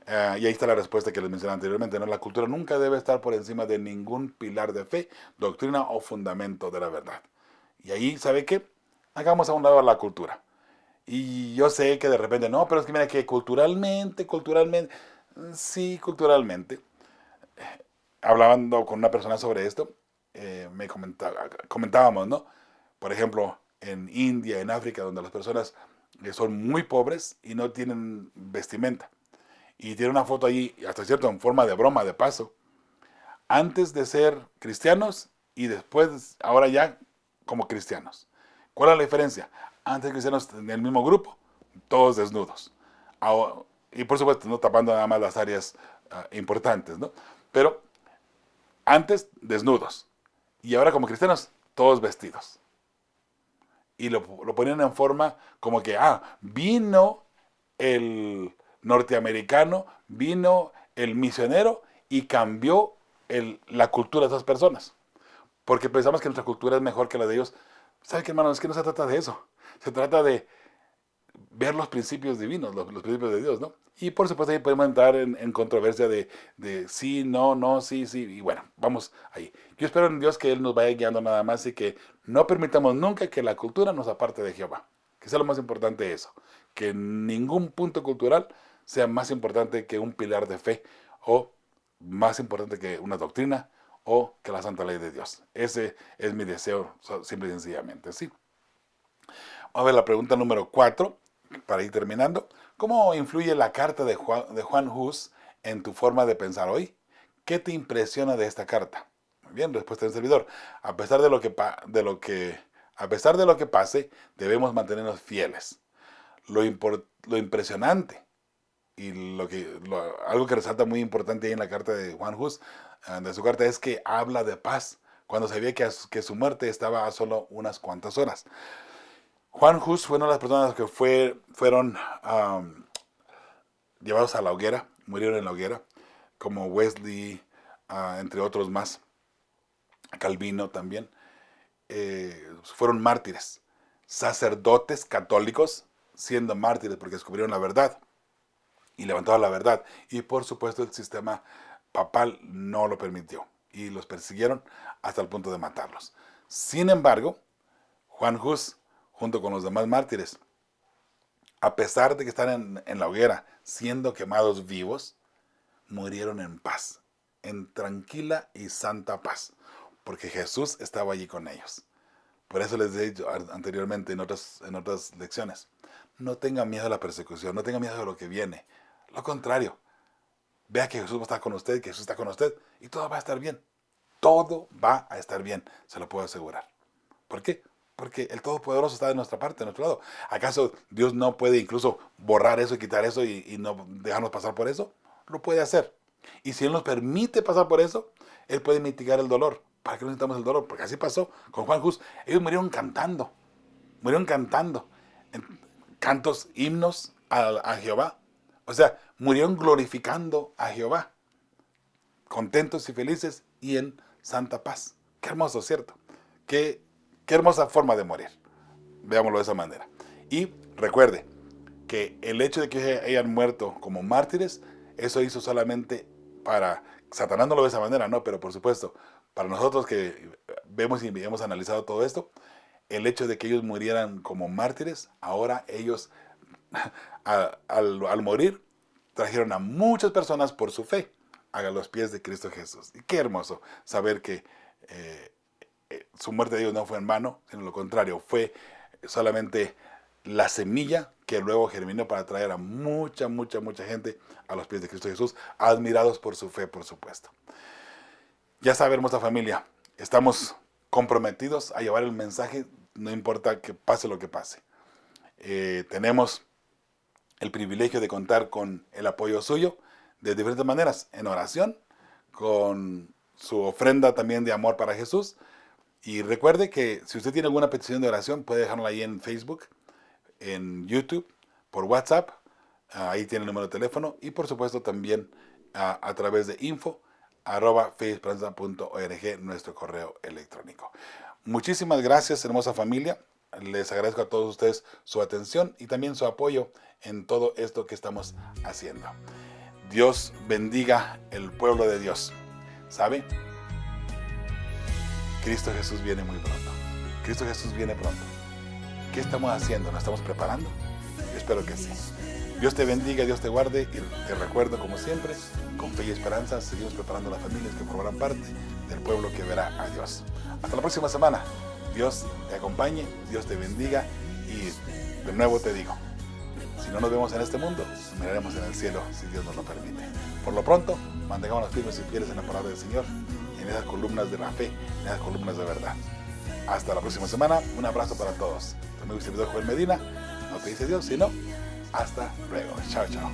Y ahí está la respuesta que les mencioné anteriormente, ¿no? La cultura nunca debe estar por encima de ningún pilar de fe, doctrina o fundamento de la verdad. Y ahí, ¿sabe qué? Hagamos a un lado la cultura. Y yo sé que de repente, no, pero es que mira que culturalmente, sí, culturalmente. Hablando con una persona sobre esto, comentábamos, ¿no? Por ejemplo, en India, en África, donde las personas son muy pobres y no tienen vestimenta. Y tiene una foto ahí, hasta cierto, en forma de broma, de paso, antes de ser cristianos y después, ahora ya como cristianos. ¿Cuál es la diferencia? Antes cristianos en el mismo grupo, todos desnudos. Y por supuesto, no tapando nada más las áreas importantes, ¿no? Pero antes desnudos. Y ahora como cristianos, todos vestidos. Y lo ponían en forma como que, vino el norteamericano, vino el misionero y cambió la cultura de esas personas. Porque pensamos que nuestra cultura es mejor que la de ellos. ¿Sabe qué, hermano? Es que no se trata de eso. Se trata de ver los principios divinos, los principios de Dios, ¿no? Y por supuesto ahí podemos entrar en controversia de sí, no, no, sí, sí. Y bueno, vamos ahí. Yo espero en Dios que Él nos vaya guiando nada más y que no permitamos nunca que la cultura nos aparte de Jehová. Que sea lo más importante eso. Que ningún punto cultural sea más importante que un pilar de fe o más importante que una doctrina o que la santa ley de Dios. Ese es mi deseo, simple y sencillamente, ¿sí? Vamos a ver la pregunta número 4, para ir terminando. ¿Cómo influye la carta de Juan Hus en tu forma de pensar hoy? ¿Qué te impresiona de esta carta? Muy bien, respuesta del servidor. A pesar de lo que pase, debemos mantenernos fieles. Lo impresionante y algo que resalta muy importante ahí en la carta de Juan Hus, de su carta, es que habla de paz, cuando sabía que su muerte estaba a solo unas cuantas horas. Juan Hus fue una de las personas que fueron llevados a la hoguera, murieron en la hoguera, como Wesley, entre otros más, Calvino también. Fueron mártires, sacerdotes católicos siendo mártires porque descubrieron la verdad y levantaron la verdad. Y por supuesto el sistema papal no lo permitió y los persiguieron hasta el punto de matarlos. Sin embargo, Juan Hus, junto con los demás mártires, a pesar de que están en la hoguera siendo quemados vivos, murieron en paz, en tranquila y santa paz, porque Jesús estaba allí con ellos. Por eso les he dicho anteriormente en otras lecciones, no tengan miedo a la persecución, no tengan miedo a lo que viene. Lo contrario, vea que Jesús va a estar con usted, que Jesús está con usted, y todo va a estar bien. Todo va a estar bien, se lo puedo asegurar. ¿Por qué? Porque el Todopoderoso está de nuestra parte, de nuestro lado. ¿Acaso Dios no puede incluso borrar eso y quitar eso y no dejarnos pasar por eso? Lo puede hacer. Y si Él nos permite pasar por eso, Él puede mitigar el dolor. ¿Para qué necesitamos el dolor? Porque así pasó con Juan Hus. Ellos murieron cantando. Murieron cantando. Cantos, himnos a Jehová. O sea, murieron glorificando a Jehová. Contentos y felices y en santa paz. Qué hermoso, ¿cierto? Qué hermosa forma de morir. Veámoslo de esa manera. Y recuerde que el hecho de que hayan muerto como mártires, eso hizo solamente para... Satanás no lo ve de esa manera, no, pero por supuesto, para nosotros que vemos y hemos analizado todo esto, el hecho de que ellos murieran como mártires, ahora ellos, al morir, trajeron a muchas personas por su fe a los pies de Cristo Jesús. Y qué hermoso saber que su muerte de ellos no fue en vano, sino lo contrario, fue solamente la semilla que luego germinó para traer a mucha gente a los pies de Cristo Jesús, admirados por su fe, por supuesto. Ya sabe, hermosa familia, estamos comprometidos a llevar el mensaje, no importa que pase lo que pase. Tenemos el privilegio de contar con el apoyo suyo de diferentes maneras, en oración, con su ofrenda también de amor para Jesús. Y recuerde que si usted tiene alguna petición de oración, puede dejarla ahí en Facebook, en YouTube, por WhatsApp, ahí tiene el número de teléfono, y por supuesto también a través de info@feesperanza.org, nuestro correo electrónico. Muchísimas gracias, hermosa familia. Les agradezco a todos ustedes su atención y también su apoyo en todo esto que estamos haciendo. Dios bendiga el pueblo de Dios. ¿Sabe? Cristo Jesús viene muy pronto. Cristo Jesús viene pronto. ¿Qué estamos haciendo? ¿Nos estamos preparando? Yo espero que sí. Dios te bendiga, Dios te guarde y te recuerdo, como siempre, con fe y esperanza seguimos preparando las familias que formarán parte del pueblo que verá a Dios. Hasta la próxima semana. Dios te acompañe, Dios te bendiga y de nuevo te digo, si no nos vemos en este mundo, nos miraremos en el cielo si Dios nos lo permite. Por lo pronto, mantengámonos firmes y fieles en la palabra del Señor. en esas columnas de la fe, en esas columnas de verdad. Hasta la próxima semana, un abrazo para todos. Tu amigo y servidor Joel Medina, no te dice Dios, sino hasta luego. Chao, chao.